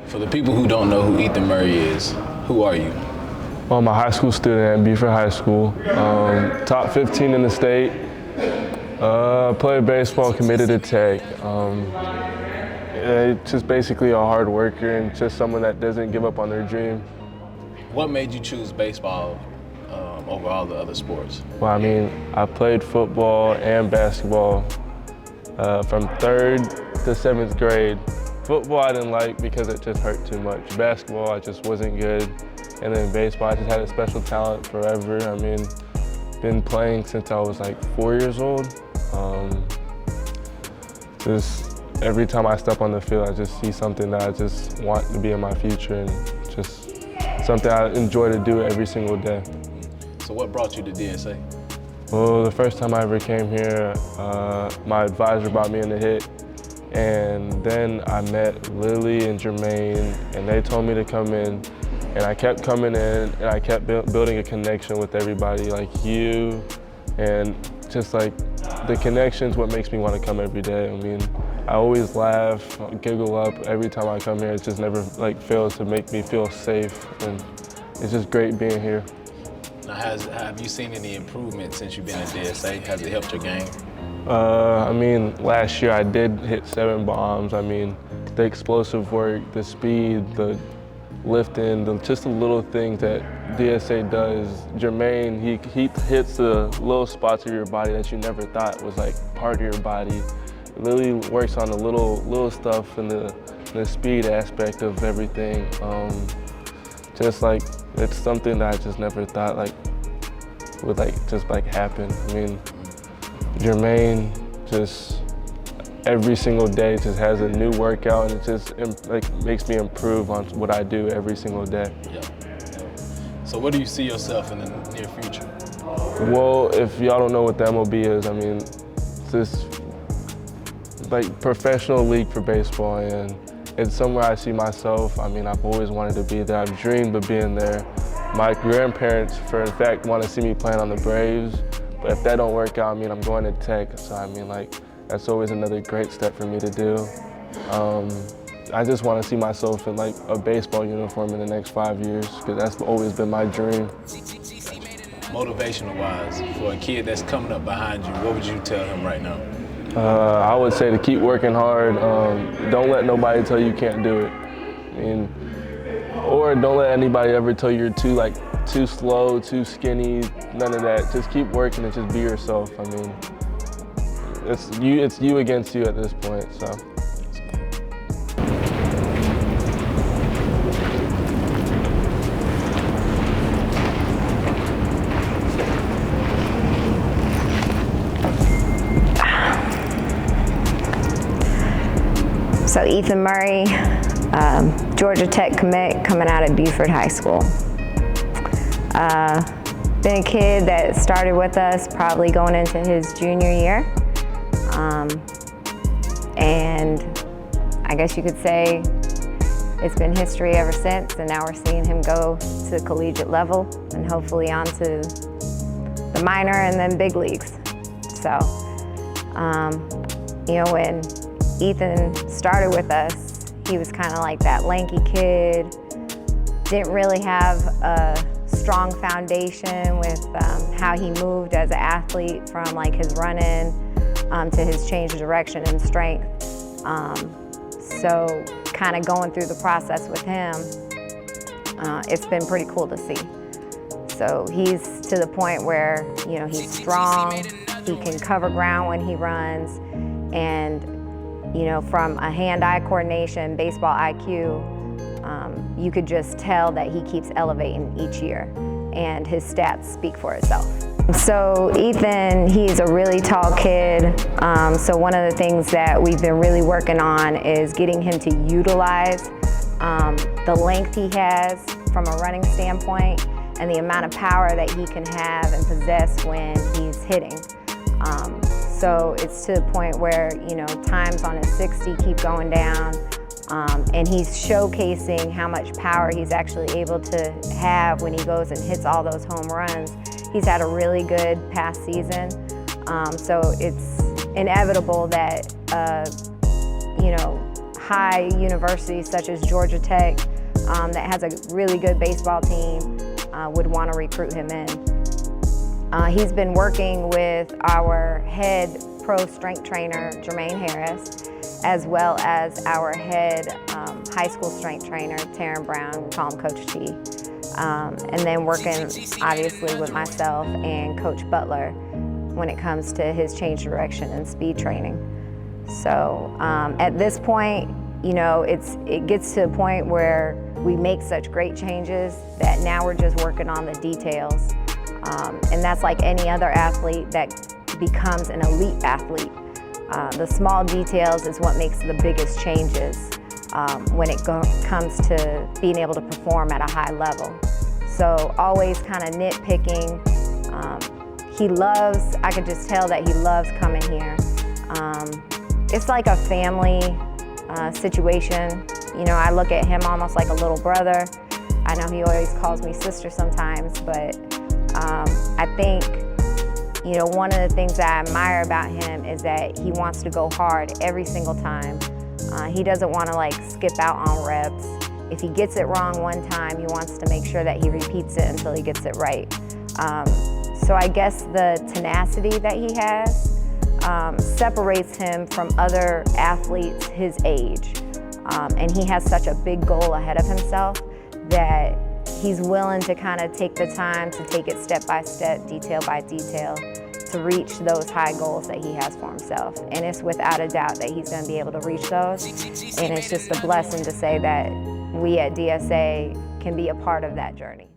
For the people who don't know who Ethan Murray is, who are you? Well, I'm a high school student at Beaufort High School, top 15 in the state. Played baseball, committed to Tech. Just basically a hard worker and just someone that doesn't give up on their dream. What made you choose baseball over all the other sports? Well, I mean, I played football and basketball from 3rd to 7th grade. Football I didn't like because it just hurt too much. Basketball, I just wasn't good. And then baseball, I just had a special talent forever. I mean, been playing since I was like 4 years old. Just every time I step on the field, I just see something that I just want to be in my future and just something I enjoy to do every single day. So what brought you to DSA? Well, the first time I ever came here, my advisor brought me in to hit. And then I met Lily and Jermaine, and they told me to come in. And I kept coming in, and I kept building a connection with everybody, like you, and just like the connection's what makes me want to come every day. I mean, I always laugh, giggle up every time I come here. It just never like fails to make me feel safe, and it's just great being here. Now, have you seen any improvement since you've been at DSA? Has it helped your game? I mean, last year I did hit 7 bombs. I mean, the explosive work, the speed, the lifting, just the little things that DSA does. Jermaine, he hits the little spots of your body that you never thought was like part of your body. Lily works on the little stuff and the speed aspect of everything. Just like, it's something that I just never thought like would just happen. I mean, Jermaine just every single day just has a new workout, and it just makes me improve on what I do every single day. Yeah. So where do you see yourself in the near future? Well, if y'all don't know what the MLB is, I mean, it's this like professional league for baseball, and it's somewhere I see myself. I mean, I've always wanted to be there. I've dreamed of being there. My grandparents, in fact, want to see me playing on the Braves. But if that don't work out, I mean, I'm going to Tech. So I mean, like, that's always another great step for me to do. I just want to see myself in like a baseball uniform in the next 5 years, because that's always been my dream. Motivational-wise, for a kid that's coming up behind you, what would you tell him right now? I would say to keep working hard. Don't let nobody tell you can't do it. I mean, or don't let anybody ever tell you you're too slow, too skinny, none of that. Just keep working and just be yourself. I mean, it's you against you at this point, so. So Ethan Murray, Georgia Tech commit coming out of Beaufort High School. Been a kid that started with us probably going into his junior year. And I guess you could say it's been history ever since, and now we're seeing him go to the collegiate level and hopefully on to the minor and then big leagues. So, you know, when Ethan started with us, he was kind of like that lanky kid, didn't really have a strong foundation with how he moved as an athlete, from like his run-in to his change of direction and strength. So kind of going through the process with him, it's been pretty cool to see. So he's to the point where, you know, he's strong, he can cover ground when he runs, and, you know, from a hand-eye coordination, baseball IQ, you could just tell that he keeps elevating each year, and his stats speak for itself. So Ethan, he's a really tall kid, so one of the things that we've been really working on is getting him to utilize the length he has from a running standpoint and the amount of power that he can have and possess when he's hitting. So it's to the point where, you know, times on his 60 keep going down, and he's showcasing how much power he's actually able to have when he goes and hits all those home runs. He's had a really good past season, so it's inevitable that, you know, high universities such as Georgia Tech that has a really good baseball team would want to recruit him in. He's been working with our head pro strength trainer, Jermaine Harris, as well as our head high school strength trainer, Taryn Brown. We call him Coach T. And then working obviously with myself and Coach Butler when it comes to his change direction and speed training. So at this point, you know, it gets to a point where we make such great changes that now we're just working on the details. And that's like any other athlete that becomes an elite athlete. The small details is what makes the biggest changes when it comes to being able to perform at a high level. So always kind of nitpicking. I could just tell that he loves coming here. It's like a family situation. You know, I look at him almost like a little brother. I know he always calls me sister sometimes, but I think, you know, one of the things that I admire about him is that he wants to go hard every single time. He doesn't want to like skip out on reps. If he gets it wrong one time, he wants to make sure that he repeats it until he gets it right. So I guess the tenacity that he has separates him from other athletes his age. And he has such a big goal ahead of himself that he's willing to kind of take the time to take it step by step, detail by detail, to reach those high goals that he has for himself. And it's without a doubt that he's going to be able to reach those. And it's just a blessing to say that we at DSA can be a part of that journey.